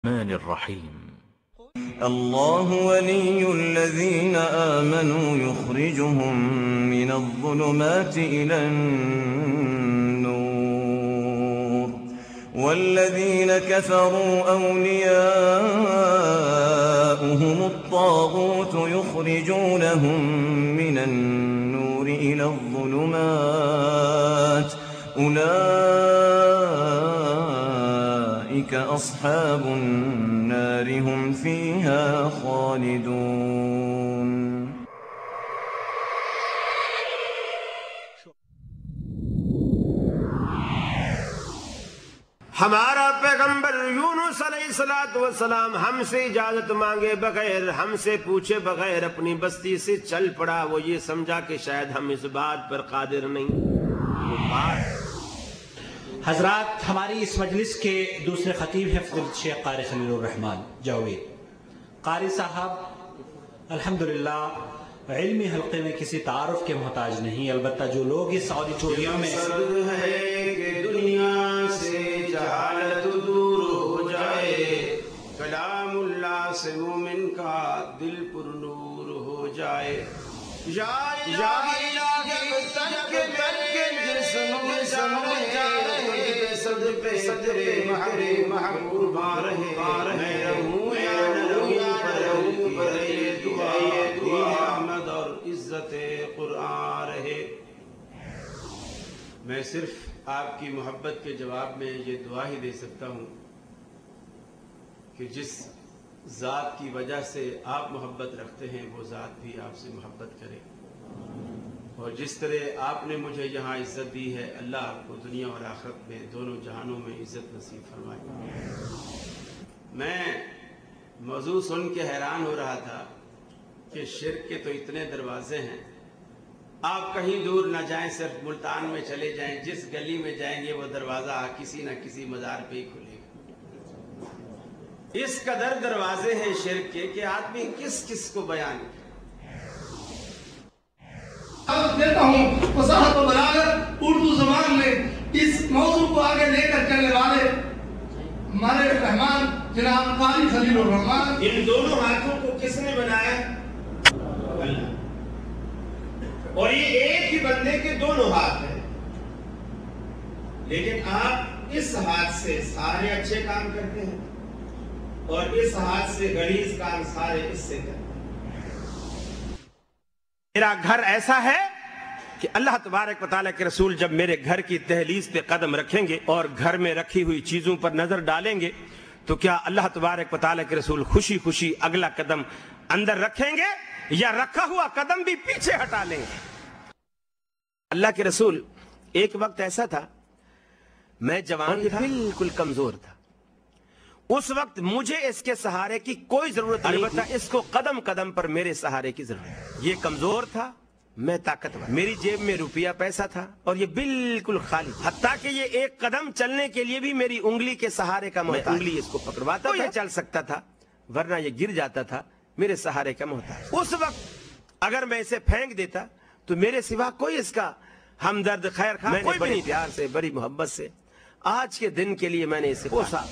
الرحمن الرحيم. الله ولي الذين آمنوا يخرجهم من الظلمات إلى النور والذين كفروا أولياؤهم الطاغوت يخرجونهم من النور إلى الظلمات أولئك أصحاب النار هم فيها خالدون. ہمارا پیغمبر یونس علیہ السلام ہم سے اجازت مانگے بغیر، ہم سے پوچھے بغیر اپنی بستی سے چل پڑا. وہ یہ سمجھا کہ شاید ہم اس بات پر قادر نہیں. حضرات، ہماری اس مجلس کے دوسرے خطیب ہیں فضیلت شیخ قاری خلیل الرحمان جاوید. قاری صاحب الحمدللہ علمی حلقے میں کسی تعارف کے محتاج نہیں، البتہ جو لوگ اس آڈیٹوریم میں ہے کہ دنیا سے جہالت دور ہو جائے، کلام اللہ سے مومن کا دل پر نور ہو جائے. یا الہی تن کے جسم میں سمجھ جائے، صد پہ صدرے محبوبہ رہے. میں رہوں یا نہ رہوں پر یہ دعا احمد اور عزت قرآن رہے. میں صرف آپ کی محبت کے جواب میں یہ دعا ہی دے سکتا ہوں کہ جس ذات کی وجہ سے آپ محبت رکھتے ہیں وہ ذات بھی آپ سے محبت کرے، اور جس طرح آپ نے مجھے یہاں عزت دی ہے اللہ آپ کو دنیا اور آخرت میں دونوں جہانوں میں عزت نصیب فرمائے. میں موضوع سن کے حیران ہو رہا تھا کہ شرک کے تو اتنے دروازے ہیں، آپ کہیں دور نہ جائیں، صرف ملتان میں چلے جائیں، جس گلی میں جائیں گے وہ دروازہ کسی نہ کسی مزار پہ ہی کھلے گا. اس قدر دروازے ہیں شرک کے کہ آدمی کس کس کو بیان کرے. دیتا ہوں فصاحت و بلاغت اردو زبان میں اس موضوع کو آگے لے کر چلنے والے ہمارے رحمان جناب قاری خلیل الرحمان. ان دونوں ہاتھوں کو کس نے بنایا؟ اللہ. اور یہ ایک ہی بندے کے دونوں ہاتھ ہیں، لیکن آپ اس ہاتھ سے سارے اچھے کام کرتے ہیں اور اس ہاتھ سے غلیظ کام سارے اس سے کرتے ہیں. میرا گھر ایسا ہے کہ اللہ تبارک و تعالیٰ کے رسول جب میرے گھر کی دہلیز پہ قدم رکھیں گے اور گھر میں رکھی ہوئی چیزوں پر نظر ڈالیں گے تو کیا اللہ تبارک و تعالیٰ کے رسول خوشی خوشی اگلا قدم اندر رکھیں گے یا رکھا ہوا قدم بھی پیچھے ہٹا لیں گے؟ اللہ کے رسول ایک وقت ایسا تھا، میں جوان تھا، بالکل کمزور تھا. اس وقت مجھے اس کے سہارے کی کوئی ضرورت نہیں تھی، اس کو قدم قدم پر میرے سہارے کی ضرورت. یہ کمزور تھا، میں طاقتور. میری جیب میں روپیہ پیسہ تھا اور یہ بالکل خالی، حتیٰ کہ یہ ایک قدم چلنے کے لیے بھی میری انگلی کے سہارے کا محتاج. انگلی اس کو پکڑواتا تو یہ چل سکتا تھا، ورنہ یہ گر جاتا تھا، میرے سہارے کا محتاج. اس وقت اگر میں اسے پھینک دیتا تو میرے سوا کوئی اس کا ہمدرد خیر خواہ کوئی بڑی پیار سے بڑی محبت سے آج کے دن کے لیے میں نے اسے پوسا،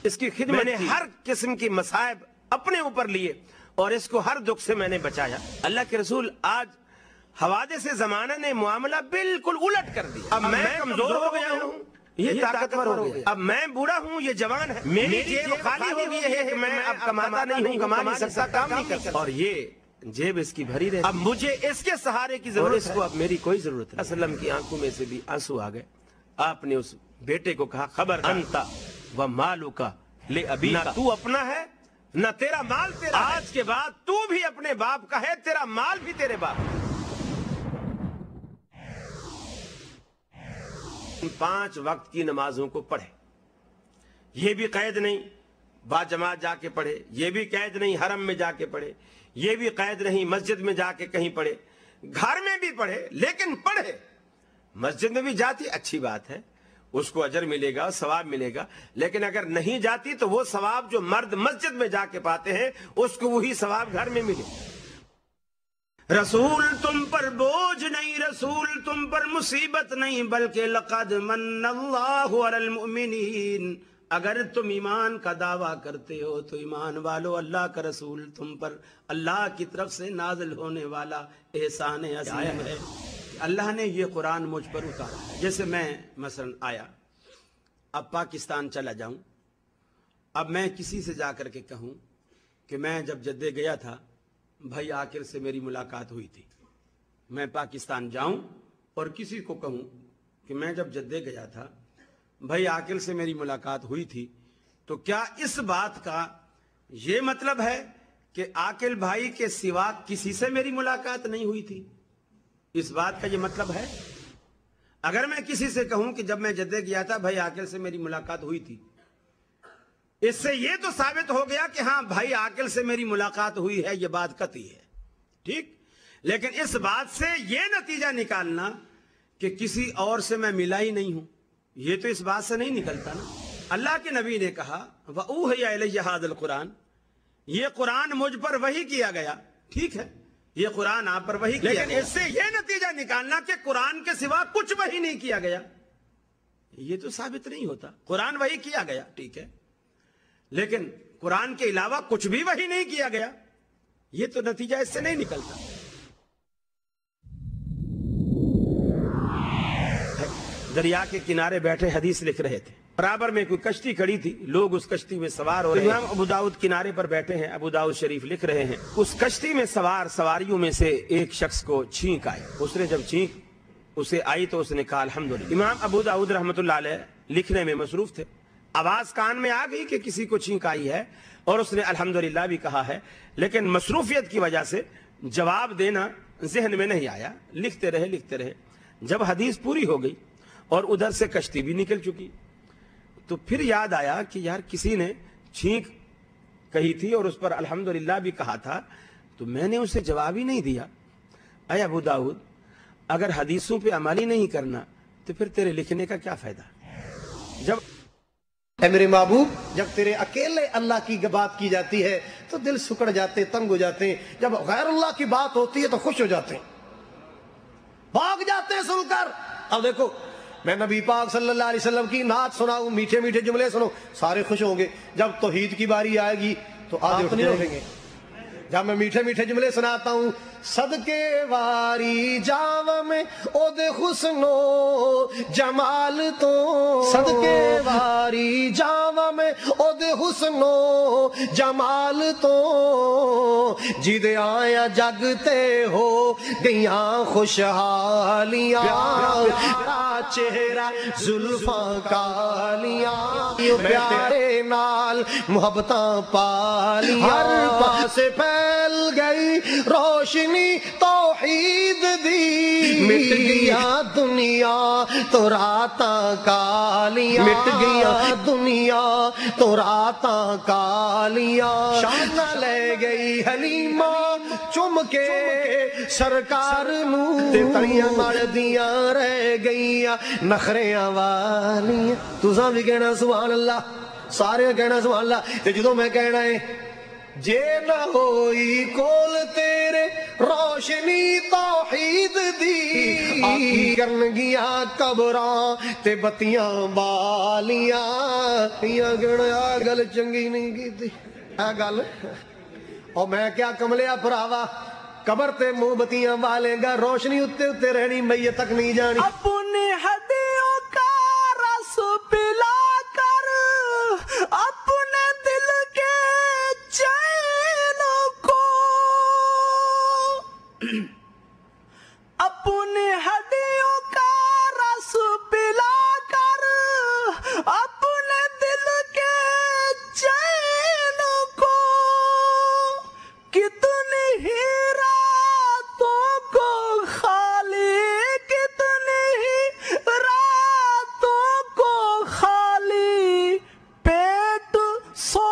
اس کی خدمت میں نے ہر قسم کی مصائب اپنے اوپر لیے اور اس کو ہر دکھ سے میں نے بچایا. اللہ کے رسول آج حوادث زمانہ نے معاملہ بالکل الٹ کر دیا. اب میں کمزور ہو گیا ہوں، یہ طاقتور ہو گیا. اب میں بوڑھا ہوں، یہ جوان ہے. میری جیب خالی ہو گئی ہے کہ میں اب کماتا نہیں ہوں، کما نہیں سکتا، کام نہیں کر سکتا، اور یہ جیب اس کی بھری رہتی. اب مجھے اس کے سہارے کی ضرورت ہے، اس کو اب میری کوئی ضرورت نہیں. اسلم کی آنکھوں میں سے بھی آنسو آ گئے. آپ نے اس بیٹے کو کہا خبر انتا و مالک لابیک، نہ تو اپنا ہے نہ تیرا مال تیرا. آج کے بعد تو بھی اپنے باپ کا ہے، تیرا مال بھی تیرے باپ. 5 وقت کی نمازوں کو پڑھے، یہ بھی قید نہیں با جماعت جا کے پڑھے، یہ بھی قید نہیں حرم میں جا کے پڑھے، یہ بھی قید نہیں مسجد میں جا کے کہیں پڑھے، گھر میں بھی پڑھے لیکن پڑھے. مسجد میں بھی جاتی اچھی بات ہے، اس کو اجر ملے گا، ثواب ملے گا، لیکن اگر نہیں جاتی تو وہ ثواب جو مرد مسجد میں جا کے پاتے ہیں اس کو وہی ثواب گھر میں ملے. رسول تم پر بوجھ نہیں، رسول تم پر مصیبت نہیں، بلکہ لقد من اللہ علی المؤمنین اگر تم ایمان کا دعویٰ کرتے ہو تو ایمان والو اللہ کا رسول تم پر اللہ کی طرف سے نازل ہونے والا احسان عظیم ہے. اللہ نے یہ قرآن مجھ پر اتارا. جیسے میں مثلا آیا، اب پاکستان چلا جاؤں، اب میں کسی سے جا کر کے کہوں کہ میں جب جدے گیا تھا بھائی عاقل سے میری ملاقات ہوئی تھی. میں پاکستان جاؤں اور کسی کو کہوں کہ میں جب جدے گیا تھا بھائی عاقل سے میری ملاقات ہوئی تھی، تو کیا اس بات کا یہ مطلب ہے کہ عاقل بھائی کے سوا کسی سے میری ملاقات نہیں ہوئی تھی؟ اس بات کا یہ مطلب ہے؟ اگر میں کسی سے کہوں کہ جب میں جدے گیا تھا بھائی عاقل سے میری ملاقات ہوئی تھی، اس سے یہ تو ثابت ہو گیا کہ ہاں بھائی عاقل سے میری ملاقات ہوئی ہے، یہ بات قطعی ہے. ٹھیک، لیکن اس بات سے یہ نتیجہ نکالنا کہ کسی اور سے میں ملا ہی نہیں ہوں، یہ تو اس بات سے نہیں نکلتا نا. اللہ کے نبی نے کہا وَأُوحِيَ إِلَيَّ هَذَا الْقُرْآنُ، یہ قرآن مجھ پر وحی کیا گیا. ٹھیک ہے، یہ قرآن آپ پر وحی کیا گیا، لیکن اس سے یہ نتیجہ نکالنا کہ قرآن کے سوا کچھ وحی نہیں کیا گیا، یہ تو ثابت نہیں ہوتا. قرآن وحی کیا گیا ٹھیک ہے، لیکن قرآن کے علاوہ کچھ بھی وحی نہیں کیا گیا، یہ تو نتیجہ اس سے نہیں نکلتا. دریا کے کنارے بیٹھے حدیث لکھ رہے تھے، برابر میں کوئی کشتی کھڑی تھی، لوگ اس کشتی میں سوار ہو رہے ہیں. ابو داؤد کنارے پر بیٹھے ہیں، ابو داؤد شریف لکھ رہے ہیں اس کشتی میں سواریوں میں سے ایک شخص کو چھینک آئی. اس نے جب چھینک اسے آئی تو اس نے کہا الحمدللہ. امام ابو داؤد رحمۃ اللہ علیہ لکھنے میں مصروف تھے، آواز کان میں آ گئی کہ کسی کو چھینک آئی ہے اور اس نے الحمدللہ بھی کہا ہے، لیکن مصروفیت کی وجہ سے جواب دینا ذہن میں نہیں آیا. لکھتے رہے. جب حدیث پوری ہو گئی اور ادھر سے کشتی بھی نکل چکی تو پھر یاد آیا کہ یار کسی نے چھینک کہی تھی اور اس پر الحمدللہ بھی کہا تھا، تو میں نے اسے جواب ہی نہیں دیا. اے ابو داؤد، اگر حدیثوں پہ عمل ہی نہیں کرنا تو پھر تیرے لکھنے کا کیا فائدہ؟ اے میرے محبوب، جب تیرے اکیلے اللہ کی بات کی جاتی ہے تو دل سکڑ جاتے، تنگ ہو جاتے ہیں. جب غیر اللہ کی بات ہوتی ہے تو خوش ہو جاتے ہیں، بھاگ جاتے ہیں سن کر. اب دیکھو، میں نبی پاک صلی اللہ علیہ وسلم کی نعت سناؤں، میٹھے میٹھے جملے سنو، سارے خوش ہوں گے. جب توحید کی باری آئے گی تو آدھے اٹھ جائیں گے. جب میں میٹھے میٹھے جملے سناتا ہوں، صدقے واری جاو میں او دے حسن و جمال تو، صدقے واری جاو میں او دے حسن و جمال تو، جدے آیا جگتے ہو گیاں خوشحالیاں، چہرہ زلفاں کالیاں، پیارے نال محبتاں پالیاں، ہر پاسے پھیل گئی روشنی توحید دی، مٹ گیا دنیا تو راتاں کالیاں، مٹ گیا دنیا تو راتاں کالیاں. شان لے گئی حلیمہ چم کے سرکار نو، تڑیاں مڑدیاں رہ گئیاں نخریاں والیاں. تساں بھی کہنا سبحان اللہ، سارے کہنا سبحان اللہ. تے جدوں میں کہنا ہے جے نہ ہوئی کول تیرے روشنی توحید دی، آکی کرن گیا قبراں تے بتیاں بالیاں. یہ گڑا گل چنگی نہیں کی تھی گل. اور میں کیا کملیا بھراوا، قبر تے منہ بتیاں بالے گا، روشنی اتے اتے رہنی، میت تک نہیں جانی. اپنی ہڈیوں کا رس پلا کر اپنے دل کے چین کو، اپنی ہڈیوں کا رس پلا کر اپنے دل کے چین کو، کتنی ہی راتوں کو خالی، کتنی ہی راتوں کو خالی پیٹ سو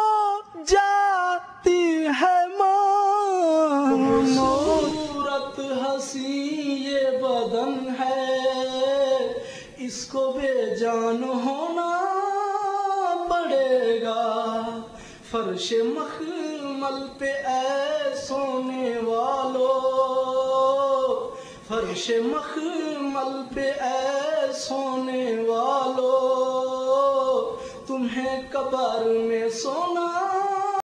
جاتی ہے ماں. صورت حسی یہ بدن ہے، اس کو بے جان ہونا پڑے گا. فرش مخمل پہ اے سونے والو، فرش مخمل پہ اے سونے والو، تم تمہیں قبر میں سونا